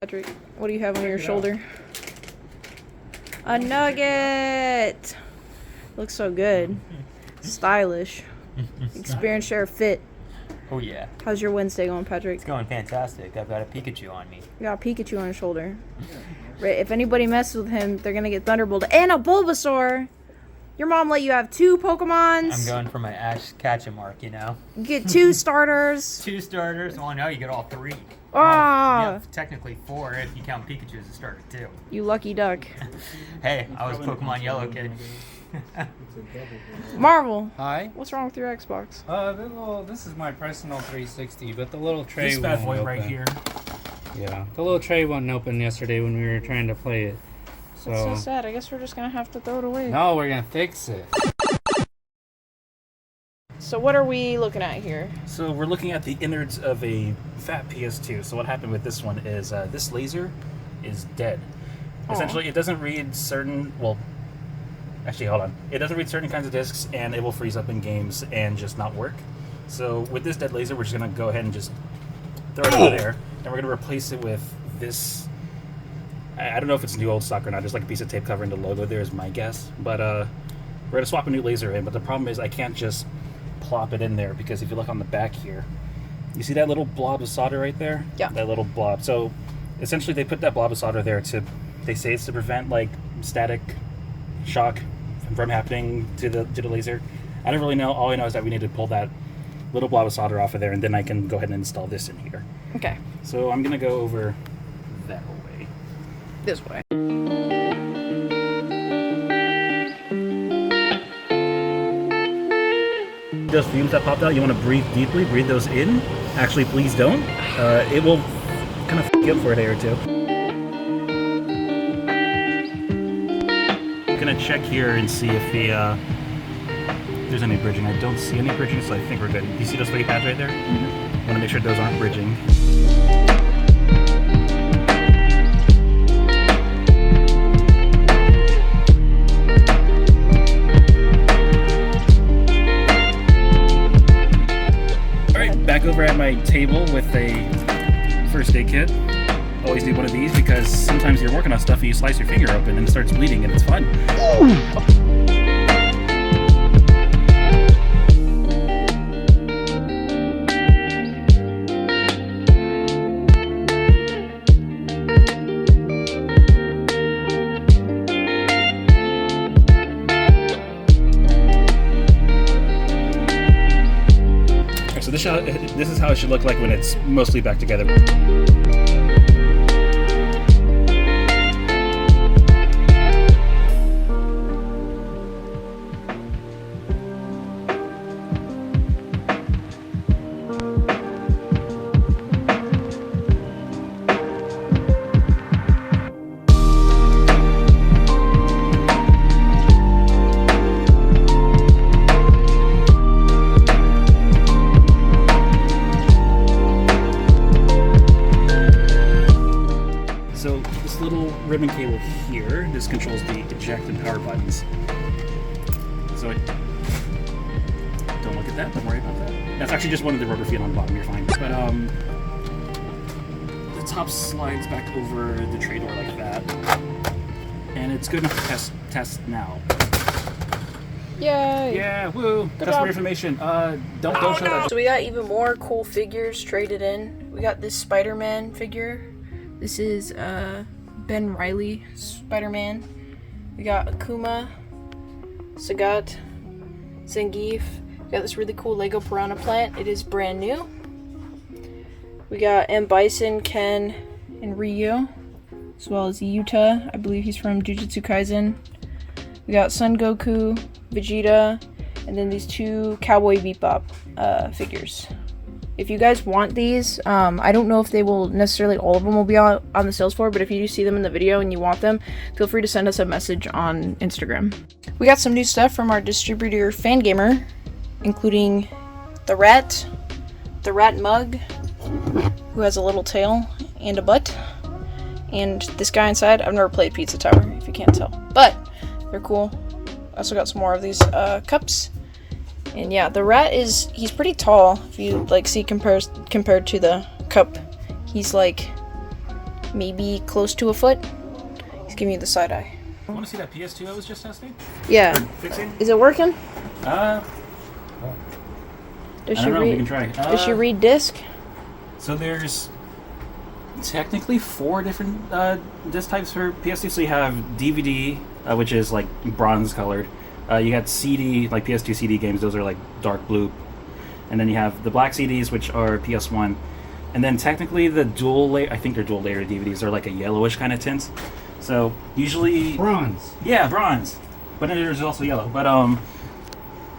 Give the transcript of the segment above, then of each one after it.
Patrick, what do you have on your shoulder? A nugget! Looks so good. Stylish. Experience share fit. Oh yeah. How's your Wednesday going, Patrick? It's going fantastic. I've got a Pikachu on me. You got a Pikachu on your shoulder. Right, if anybody messes with him, they're gonna get Thunderbolted. And a Bulbasaur! Your mom let you have 2 Pokemons. I'm going for my Ash Ketchmark, you know? You get 2 starters. 2 starters. Well, no, you get all 3. Ah! Yeah, technically 4 if you count Pikachu as a starter, too. You lucky duck. Hey, I was Pokemon Yellow kid. Marvel. Hi. What's wrong with your Xbox? This is my personal 360, but the little tray This bad won't boy open. right here. Yeah, the little tray wouldn't open yesterday when we were trying to play it. That's so sad. I guess we're just gonna have to throw it away. No, we're gonna fix it. So what are we looking at here? So we're looking at the innards of a fat PS2. So what happened with this one is this laser is dead. Aw. Essentially, it doesn't read certain, well, actually, hold on. It doesn't read certain kinds of discs, and it will freeze up in games and just not work. So with this dead laser, we're just going to go ahead and just throw it over there, and we're going to replace it with this. I don't know if it's new old stock or not. There's like a piece of tape covering the logo there is my guess. But we're going to swap a new laser in, but the problem is I can't just plop it in there, because if you look on the back here, you see that little blob of solder right there? Yeah. That little blob. So essentially they put that blob of solder there they say it's to prevent like static shock from happening to the laser. I don't really know. All I know is that we need to pull that little blob of solder off of there, and then I can go ahead and install this in here. Okay. So I'm going to go over that way. This way. Those fumes that popped out, you want to breathe deeply, breathe those in. Actually, please don't. It will kind of f you up for a day or two. I'm gonna check here and see if there's any bridging. I don't see any bridging, so I think we're good. Do you see those 3 pads right there? Mm-hmm. I want to make sure those aren't bridging. Back over at my table with a first aid kit. Always need one of these because sometimes you're working on stuff and you slice your finger open and it starts bleeding and it's fun. So this is how it should look like when it's mostly back together. So this little ribbon cable here, this controls the eject and power buttons. So don't look at that, don't worry about that. That's actually just one of the rubber feet on the bottom, you're fine. But the top slides back over the tray door like that. And it's good enough to test now. Yay! Yeah, woo! Good Customer job. information. Don't show that. So we got even more cool figures traded in. We got this Spider-Man figure. This is Ben Reilly Spider-Man. We got Akuma, Sagat, Zangief. We got this really cool Lego Piranha plant. It is brand new. We got M. Bison, Ken, and Ryu, as well as Yuta. I believe he's from Jujutsu Kaisen. We got Son Goku, Vegeta, and then these 2 Cowboy Bebop figures. If you guys want these, I don't know if they will necessarily, all of them will be on the sales floor, but if you do see them in the video and you want them, feel free to send us a message on Instagram. We got some new stuff from our distributor Fangamer, including the rat mug, who has a little tail and a butt, and this guy inside. I've never played Pizza Tower, if you can't tell, but they're cool. I also got some more of these cups. And yeah, the rat he's pretty tall. If you like see compared to the cup, he's like maybe close to a foot. He's giving me the side eye. You want to see that PS2 I was just testing? Yeah. Fixing? Is it working? Does Does I she don't know. We read? can try. Does she read disc? So there's technically 4 different disc types for PS2. So you have DVD, which is like bronze colored. You got CD, like PS2 CD games. Those are like dark blue. And then you have the black CDs, which are PS1. And then technically the dual layer, I think they're dual layer DVDs, are like a yellowish kind of tint. So usually Bronze. Yeah, bronze. But then there's also yellow. But I'm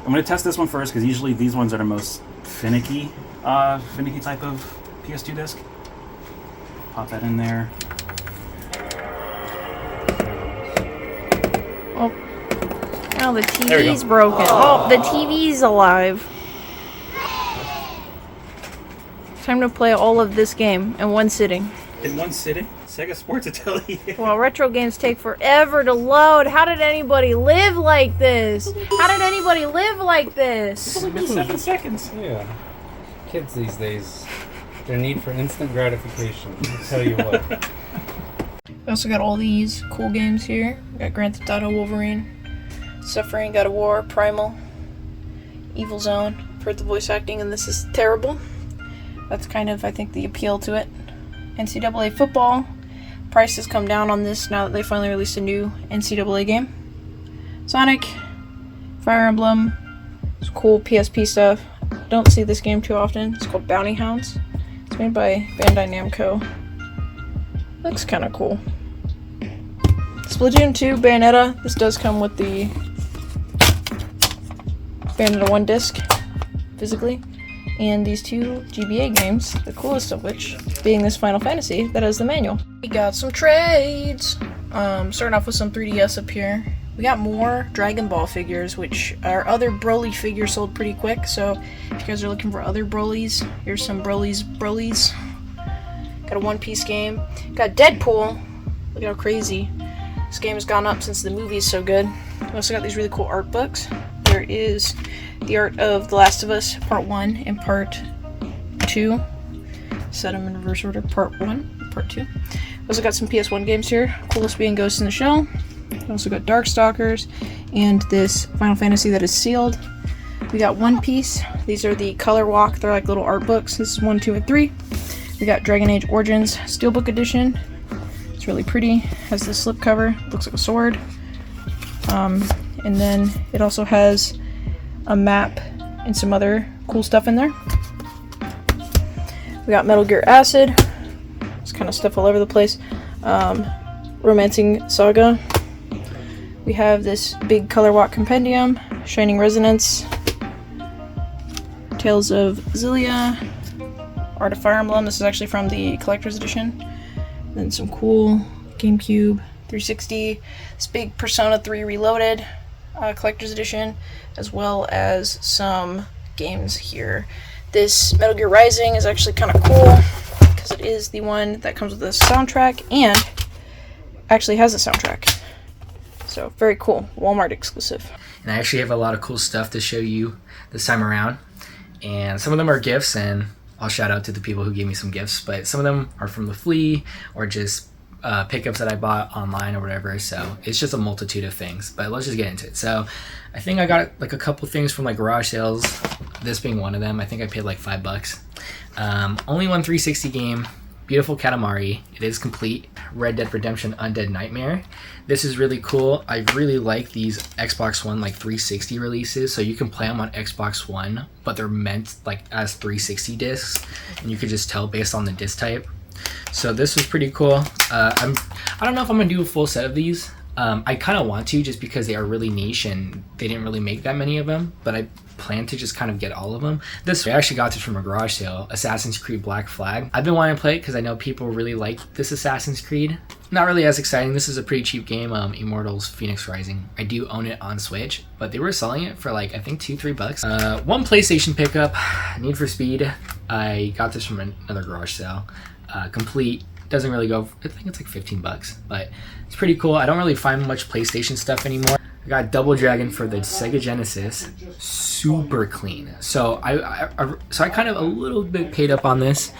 gonna test this one first because usually these ones are the most finicky type of PS2 disc. Pop that in there. Oh, now the There we go. TV's broken. Oh, the TV's alive. Time to play all of this game in one sitting. In one sitting? Sega Sports Atelier. Well, retro games take forever to load. How did anybody live like this? How did anybody live like this? It's only been 7 seconds. Yeah. Kids these days, their need for instant gratification. I'll tell you what. We also got all these cool games here. We got Grand Theft Auto, Wolverine, Suffering, God of War, Primal, Evil Zone. I've heard the voice acting, and this is terrible. That's kind of, I think, the appeal to it. NCAA football. Price has come down on this now that they finally released a new NCAA game. Sonic, Fire Emblem, some cool PSP stuff. Don't see this game too often. It's called Bounty Hounds. It's made by Bandai Namco. Looks kind of cool. Splatoon 2, Bayonetta. This does come with the Bayonetta 1 disc, physically. And these 2 GBA games, the coolest of which being this Final Fantasy that has the manual. We got some trades. Starting off with some 3DS up here. We got more Dragon Ball figures, which our other Broly figures sold pretty quick. So if you guys are looking for other Brolys, here's some Broly's. Got a One Piece game. Got Deadpool. Look at how crazy this game has gone up since the movie is so good. We also got these really cool art books. There is the art of The Last of Us, Part 1 and Part 2. Set them in reverse order, Part 1, Part 2. We also got some PS1 games here. Coolest being Ghost in the Shell. We also got Darkstalkers and this Final Fantasy that is sealed. We got One Piece. These are the Color Walk. They're like little art books. This is 1, 2, and 3. We got Dragon Age Origins Steelbook Edition. It's really pretty. Has this slipcover. Looks like a sword. And then it also has a map and some other cool stuff in there. We got Metal Gear Acid. It's kind of stuff all over the place. Romancing Saga. We have this big Color Walk Compendium. Shining Resonance. Tales of Xillia. Art of Fire Emblem. This is actually from the Collector's Edition. Then some cool GameCube 360. This big Persona 3 Reloaded Collector's Edition, as well as some games here. This Metal Gear Rising is actually kind of cool because it is the one that comes with a soundtrack and actually has a soundtrack. So very cool, Walmart exclusive. And I actually have a lot of cool stuff to show you this time around. And some of them are gifts, and I'll shout out to the people who gave me some gifts, but some of them are from the flea or just pickups that I bought online or whatever. So it's just a multitude of things, but let's just get into it. So I think I got like a couple things from like garage sales, this being one of them. I think I paid like $5. Only one 360 game, beautiful Katamari. It is complete. Red Dead Redemption Undead Nightmare. This is really cool. I really like these Xbox One like 360 releases, so you can play them on Xbox One, but they're meant like as 360 discs, and you could just tell based on the disc type. So this was pretty cool. I don't know if I'm gonna do a full set of these. I kind of want to, just because they are really niche and they didn't really make that many of them, but I plan to just kind of get all of them. I actually got this from a garage sale, Assassin's Creed Black Flag. I've been wanting to play it because I know people really like this Assassin's Creed. Not really as exciting. This is a pretty cheap game, Immortals Phoenix Rising. I do own it on Switch, but they were selling it for like, I think $2-3. One PlayStation pickup, Need for Speed. I got this from another garage sale. Complete. Doesn't really go, I think it's like $15, but it's pretty cool. I don't really find much PlayStation stuff anymore. I got Double Dragon for the Sega Genesis, super clean. So I kind of a little bit paid up on this.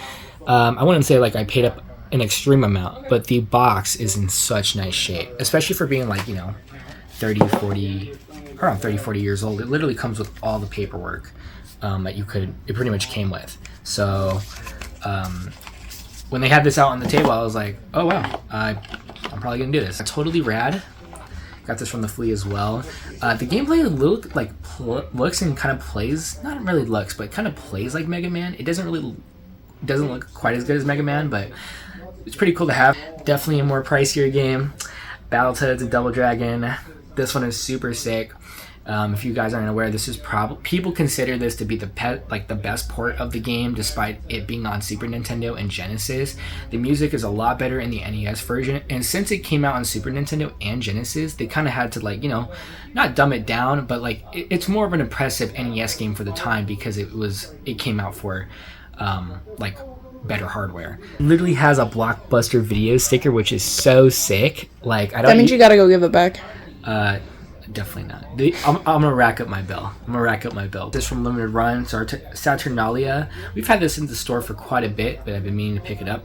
I wouldn't say like I paid up an extreme amount, but the box is in such nice shape, especially for being like, 30, 40, around 30, 40 years old. It literally comes with all the paperwork that it pretty much came with. So when they had this out on the table, I was like, oh wow, I'm probably gonna do this. Totally rad. Got this from the flea as well. The gameplay looks and kind of plays, not really looks, but kind of plays like Mega Man. It doesn't look quite as good as Mega Man, but it's pretty cool to have. Definitely a more pricier game. Battletoads and Double Dragon. This one is super sick. If you guys aren't aware, this is probably, people consider this to be the best port of the game, despite it being on Super Nintendo and Genesis. The music is a lot better in the NES version, and since it came out on Super Nintendo and Genesis, they kind of had to not dumb it down, but it's more of an impressive NES game for the time because it came out for better hardware. It literally has a Blockbuster Video sticker, which is so sick. That means you gotta go give it back. Definitely not. I'm gonna rack up my bill. This from Limited Run, Saturnalia. We've had this in the store for quite a bit, but I've been meaning to pick it up.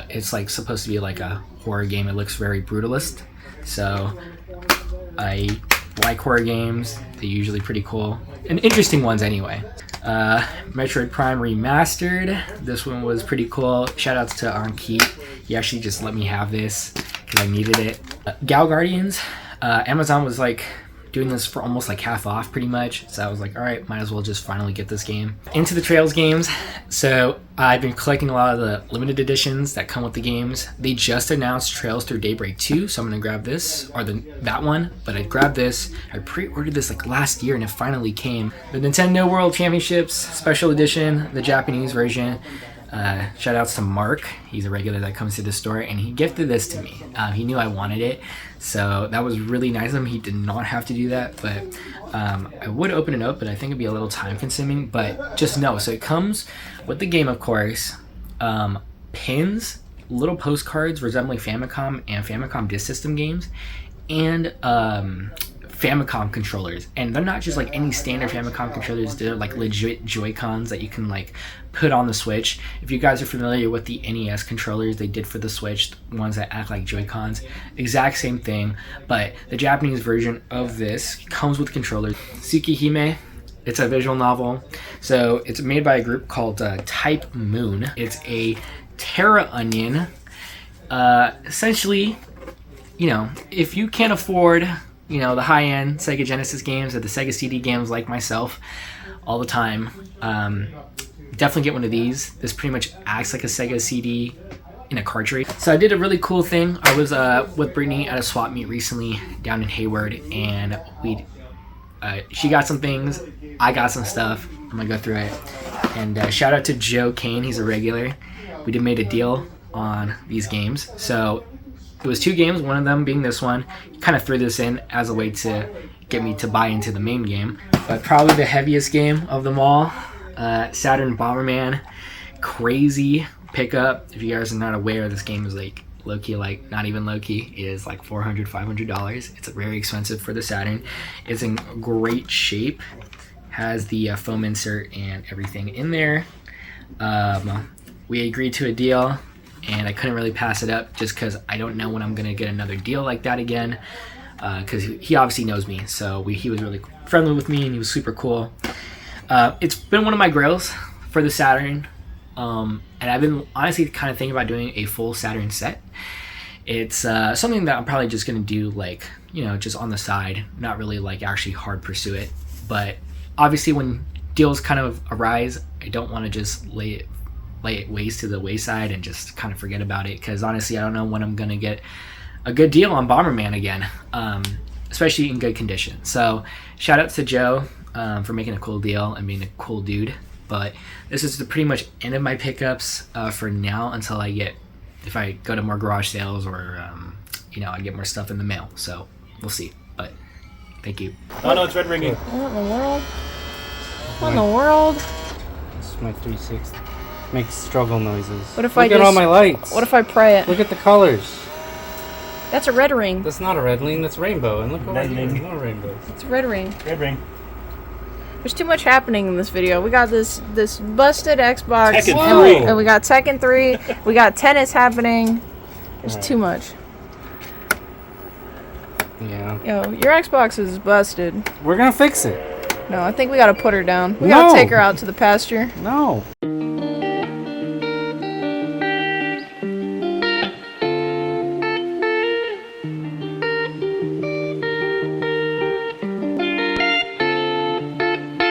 It's supposed to be like a horror game. It looks very brutalist, so I like horror games. They're usually pretty cool and interesting ones anyway. Metroid Prime Remastered. This one was pretty cool. Shout outs to Ankit. He actually just let me have this because I needed it. Gal Guardians. Amazon was doing this for almost half off pretty much, so I was like, all right, might as well just finally get this game. Into the Trails games. So I've been collecting a lot of the limited editions that come with the games. They just announced Trails Through Daybreak 2, so I'm gonna grab this, or that one, but I grabbed this. I pre-ordered this last year and it finally came. The Nintendo World Championships Special Edition, the Japanese version. Shout outs to Mark. He's a regular that comes to the store, and he gifted this to me. He knew I wanted it, so that was really nice of him. He did not have to do that, but I would open it up, but I think it'd be a little time consuming. But just know, so it comes with the game, of course, pins, little postcards resembling Famicom and Famicom Disk System games, and Famicom controllers. And they're not just any standard Famicom controllers. They're legit Joy-Cons that you can put on the Switch. If you guys are familiar with the NES controllers they did for the Switch, the ones that act like Joy-Cons, exact same thing, but the Japanese version of this comes with controllers. Tsukihime, it's a visual novel. So it's made by a group called Type Moon. It's a Terra Onion. Essentially, if you can't afford the high-end Sega Genesis games or the Sega CD games like myself all the time, definitely get one of these. This pretty much acts like a Sega CD in a cartridge. So I did a really cool thing. I was with Brittany at a swap meet recently down in Hayward, and she got some things, I got some stuff. I'm gonna go through it. And shout out to Joe Kane, he's a regular. We made a deal on these games. So it was 2 games, one of them being this one. Kind of threw this in as a way to get me to buy into the main game. But probably the heaviest game of them all, Saturn Bomberman. Crazy pickup. If you guys are not aware, this game is low-key, not even low-key. It is $400, $500. It's very expensive for the Saturn. It's in great shape. Has the foam insert and everything in there. We agreed to a deal, and I couldn't really pass it up just because I don't know when I'm going to get another deal like that again, because he obviously knows me, so he was really friendly with me, and he was super cool. It's been one of my grails for the Saturn, and I've been honestly kind of thinking about doing a full Saturn set. It's something that I'm probably just going to do just on the side, not really actually hard pursue it, but obviously when deals kind of arise, I don't want to just lay it waste to the wayside and just kind of forget about it, because honestly I don't know when I'm gonna get a good deal on Bomberman again, especially in good condition. So shout out to Joe for making a cool deal and being a cool dude. But this is the pretty much end of my pickups for now, until if I go to more garage sales or I get more stuff in the mail. So we'll see, but thank you. Oh no, it's red ringing. What in the world? What in the world? This is my 360. Makes struggle noises. What if Look at all my lights. What if I pry it? Look at the colors. That's a red ring. That's not a red ring, that's rainbow. And look over Red here, ring. more rainbows. It's a red ring. Red ring. There's too much happening in this video. We got this busted Xbox, Tekken and 3. and we got Tekken 3. We got tennis happening. There's Alright. too much. Yeah. Yo, your Xbox is busted. We're gonna fix it. No, I think we gotta put her down. We No. gotta take her out to the pasture. No.